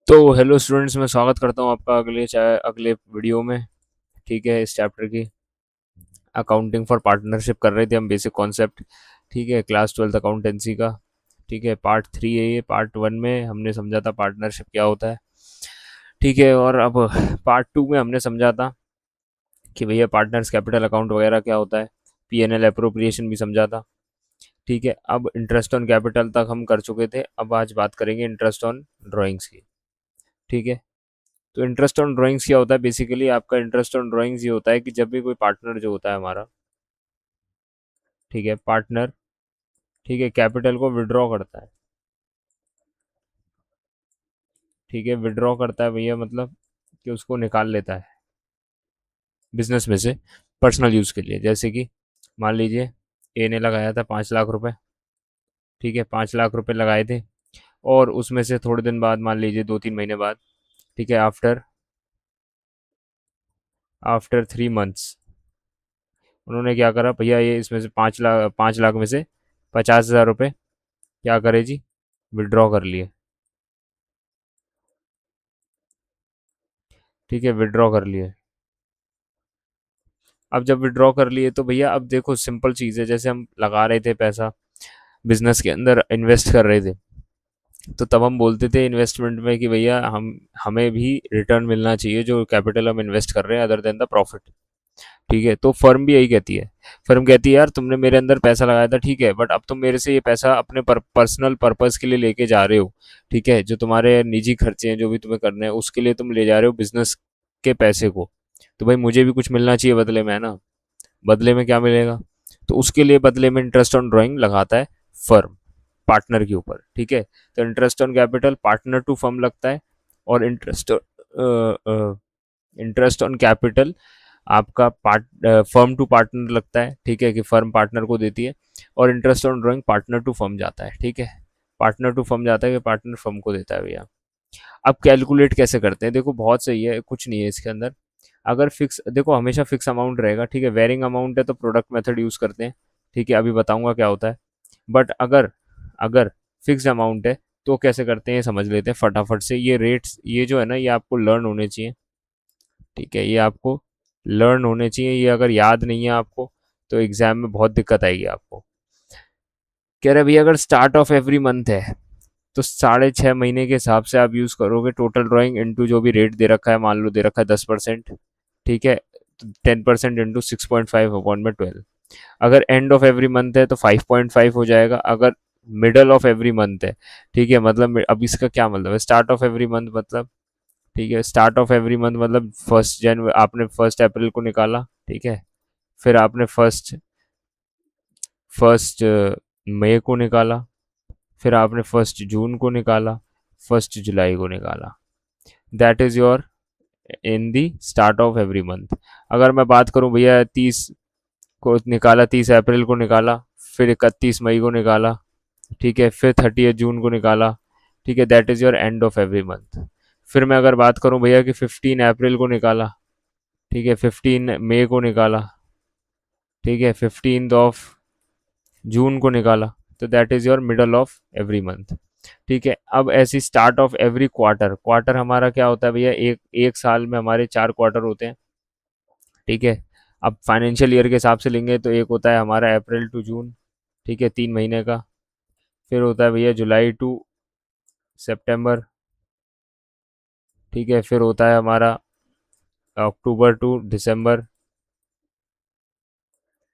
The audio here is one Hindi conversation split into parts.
तो हेलो स्टूडेंट्स, मैं स्वागत करता हूँ आपका अगले वीडियो में। ठीक है, इस चैप्टर की अकाउंटिंग फॉर पार्टनरशिप कर रहे थे हम, बेसिक कॉन्सेप्ट। ठीक है, क्लास 12th अकाउंटेंसी का। ठीक है, पार्ट 3 है ये। पार्ट 1 में हमने समझा था पार्टनरशिप क्या होता है। ठीक है, और अब पार्ट 2 में हमने समझा था कि भैया पार्टनर्स कैपिटल अकाउंट वगैरह क्या होता है। P&L अप्रोप्रिएशन भी समझा था। ठीक है, अब इंटरेस्ट ऑन कैपिटल तक हम कर चुके थे, अब आज बात करेंगे इंटरेस्ट ऑन ड्राइंग्स की। ठीक है, तो इंटरेस्ट ऑन ड्राइंग्स क्या होता है? बेसिकली आपका इंटरेस्ट ऑन ड्राइंग्स ये होता है कि जब भी कोई पार्टनर जो होता है हमारा, ठीक है, पार्टनर, ठीक है, कैपिटल को विड्रॉ करता है। ठीक है, विड्रॉ करता है भैया, मतलब कि उसको निकाल लेता है बिजनेस में से पर्सनल यूज़ के लिए। जैसे कि मान लीजिए ए ने लगाया था 5 लाख रुपए। ठीक है, 5 लाख रुपए लगाए थे, और उसमें से थोड़े दिन बाद, मान लीजिए 2-3 महीने बाद, ठीक है, आफ्टर आफ्टर 3 मंथ्स उन्होंने क्या करा भैया, ये इसमें से 5 लाख में से 50,000 रुपये क्या करे जी, विड्रॉ कर लिए। ठीक है, विड्रॉ कर लिए। अब जब विड्रॉ कर लिए तो भैया अब देखो, सिंपल चीज़ है, जैसे हम लगा रहे थे पैसा बिजनेस के अंदर, इन्वेस्ट कर रहे थे, तो तब हम बोलते थे इन्वेस्टमेंट में कि भैया हम हमें भी रिटर्न मिलना चाहिए जो कैपिटल हम इन्वेस्ट कर रहे हैं, अदर देन द प्रॉफिट। ठीक है, तो फर्म भी यही कहती है। फर्म कहती है यार, तुमने मेरे अंदर पैसा लगाया था, ठीक है, बट अब तुम मेरे से ये पैसा अपने पर्सनल पर्पस के लिए लेके जा रहे हो। ठीक है, जो तुम्हारे निजी खर्चे हैं, जो भी तुम्हें करने हैं, उसके लिए तुम ले जा रहे हो बिजनेस के पैसे को। तो भाई मुझे भी कुछ मिलना चाहिए बदले में, है ना। बदले में क्या मिलेगा? तो उसके लिए बदले में इंटरेस्ट ऑन ड्राइंग लगाता है फर्म पार्टनर के ऊपर। ठीक है, तो interest on capital partner to firm लगता है, और इंटरेस्ट ऑन कैपिटल आपका फर्म टू पार्टनर लगता है। ठीक है, कि फर्म पार्टनर को देती है, और interest on drawing partner to firm जाता है। ठीक है, पार्टनर टू फर्म जाता है कि पार्टनर फर्म को देता है भैया। अब कैलकुलेट कैसे करते हैं? देखो बहुत सही है, कुछ नहीं है इसके अंदर। अगर फिक्स, देखो हमेशा फिक्स अमाउंट रहेगा। ठीक है, वेरिंग अमाउंट है तो प्रोडक्ट मेथड यूज़ करते हैं। ठीक है, अभी बताऊंगा क्या होता है। बट अगर अगर फिक्स अमाउंट है तो कैसे करते हैं, ये समझ लेते हैं फटाफट से। ये रेट्स, ये जो है ना, ये आपको लर्न होने चाहिए। ठीक है, ये आपको लर्न होने चाहिए। ये अगर याद नहीं है आपको तो एग्जाम में बहुत दिक्कत आएगी आपको। कह रहे भैया अगर स्टार्ट ऑफ एवरी मंथ है तो 6.5 महीने के हिसाब से आप यूज़ करोगे टोटल ड्राइंग इंटू जो भी रेट दे रखा है, मान लो दे रखा है 10%। ठीक है, तो 10% इंटू 6.5 अपॉन में 12। अगर एंड ऑफ एवरी मंथ है तो 5.5 हो जाएगा। अगर मिडल ऑफ एवरी मंथ है, ठीक है, मतलब अब इसका क्या मतलब है? स्टार्ट ऑफ एवरी मंथ मतलब, ठीक है, स्टार्ट ऑफ एवरी मंथ मतलब 1 जनवरी, आपने 1 अप्रैल को निकाला। ठीक है, फिर आपने फर्स्ट मई को निकाला, फिर आपने 1 जून को निकाला, 1 जुलाई को निकाला। That is your in the start of every month. अगर मैं बात करूं भैया 30 को निकाला, 30 अप्रैल को निकाला, फिर 31 मई को निकाला, ठीक है, फिर 30 जून को निकाला। ठीक है, that is your end of every month. फिर मैं अगर बात करूं भैया कि 15 अप्रैल को निकाला, ठीक है, 15 मई को निकाला, ठीक है, 15 जून को निकाला, तो that is your middle of every month. ठीक है, अब ऐसी start of every quarter. Quarter हमारा क्या होता है भैया? एक एक साल में हमारे 4 क्वार्टर होते हैं। ठीक है, अब फाइनेंशियल ईयर के हिसाब से लेंगे तो एक होता है हमारा अप्रैल टू जून, ठीक है, 3 महीने का। फिर होता है भैया जुलाई टू सितंबर। ठीक है, फिर होता है हमारा अक्टूबर टू दिसंबर।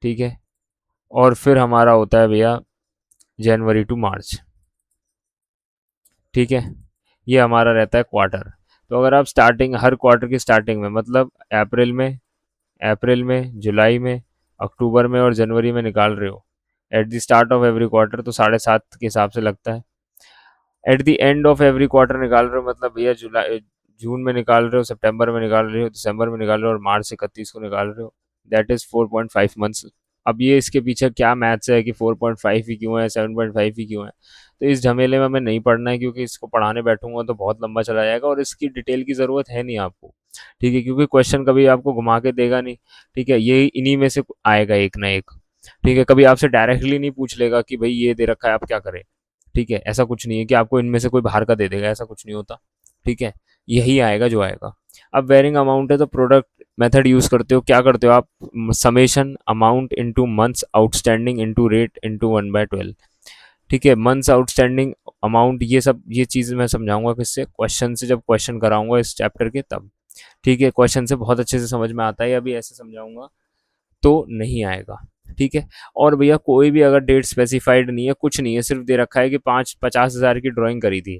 ठीक है, और फिर हमारा होता है भैया जनवरी टू मार्च। ठीक है, ये हमारा रहता है क्वार्टर। तो अगर आप स्टार्टिंग, हर क्वार्टर की स्टार्टिंग में, मतलब अप्रैल में, जुलाई में, अक्टूबर में और जनवरी में निकाल रहे हो at the start of every quarter, तो 7.5 के हिसाब से लगता है। At the end of every quarter निकाल रहे हो, मतलब भैया जुलाई जून में निकाल रहे हो, सितंबर में निकाल रहे हो, दिसंबर में निकाल रहे हो, और मार्च 31 को निकाल रहे हो। That is 4.5 months. अब ये इसके पीछे क्या मैथ्स है कि 4.5 ही क्यों है, 7.5 ही क्यों है, तो इस झमेले में हमें नहीं पढ़ना है, क्योंकि इसको पढ़ाने बैठूंगा तो बहुत लंबा चला जाएगा, और इसकी डिटेल की ज़रूरत है नहीं आपको। ठीक है, क्योंकि क्वेश्चन कभी आपको घुमा के देगा नहीं। ठीक है, ये इन्हीं में से आएगा एक ना एक। ठीक है, कभी आपसे डायरेक्टली नहीं पूछ लेगा कि भाई ये दे रखा है आप क्या करें। ठीक है, ऐसा कुछ नहीं है कि आपको इनमें से कोई बाहर का दे देगा, ऐसा कुछ नहीं होता। ठीक है, यही आएगा जो आएगा। अब वेरिंग अमाउंट है तो प्रोडक्ट मेथड यूज़ करते हो, क्या करते हो आप, summation amount into months outstanding into rate into 1/12। ठीक है, मंथ्स आउटस्टैंडिंग अमाउंट, ये सब ये चीज़ मैं समझाऊंगा किससे, क्वेश्चन से, जब क्वेश्चन कराऊंगा इस चैप्टर के तब। ठीक है, क्वेश्चन से बहुत अच्छे से समझ में आता है, अभी ऐसे समझाऊंगा तो नहीं आएगा। ठीक है, और भैया कोई भी अगर डेट स्पेसिफाइड नहीं है, कुछ नहीं है, सिर्फ दे रखा है कि 50,000 की ड्राइंग करी थी,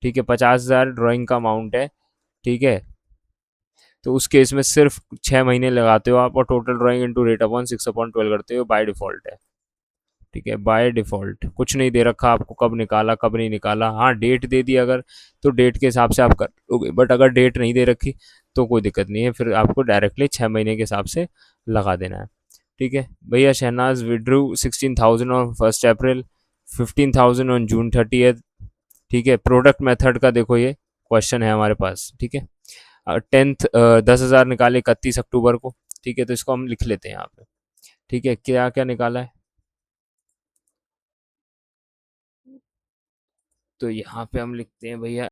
ठीक है, 50,000 ड्राइंग का अमाउंट है, ठीक है, तो उस केस में सिर्फ 6 महीने लगाते हो आप और total drawing into rate upon 6/12 करते हो, बाय डिफॉल्ट है। ठीक है, बाय डिफॉल्ट कुछ नहीं दे रखा आपको, कब निकाला कब नहीं निकाला, हाँ डेट दे दी अगर, तो डेट के हिसाब से आप कर लोगे, बट अगर डेट नहीं दे रखी तो कोई दिक्कत नहीं है, फिर आपको डायरेक्टली 6 महीने के हिसाब से लगा देना है। ठीक है भैया, Shehnaz withdrew 16,000 on 1 April, 15,000 on June 30th। ठीक है, प्रोडक्ट मेथड का देखो ये क्वेश्चन है हमारे पास। ठीक है, 10,000 निकाले 31 अक्टूबर को। ठीक है, तो इसको हम लिख लेते हैं यहाँ पे। ठीक है, क्या क्या निकाला है, तो यहाँ पे हम लिखते हैं भैया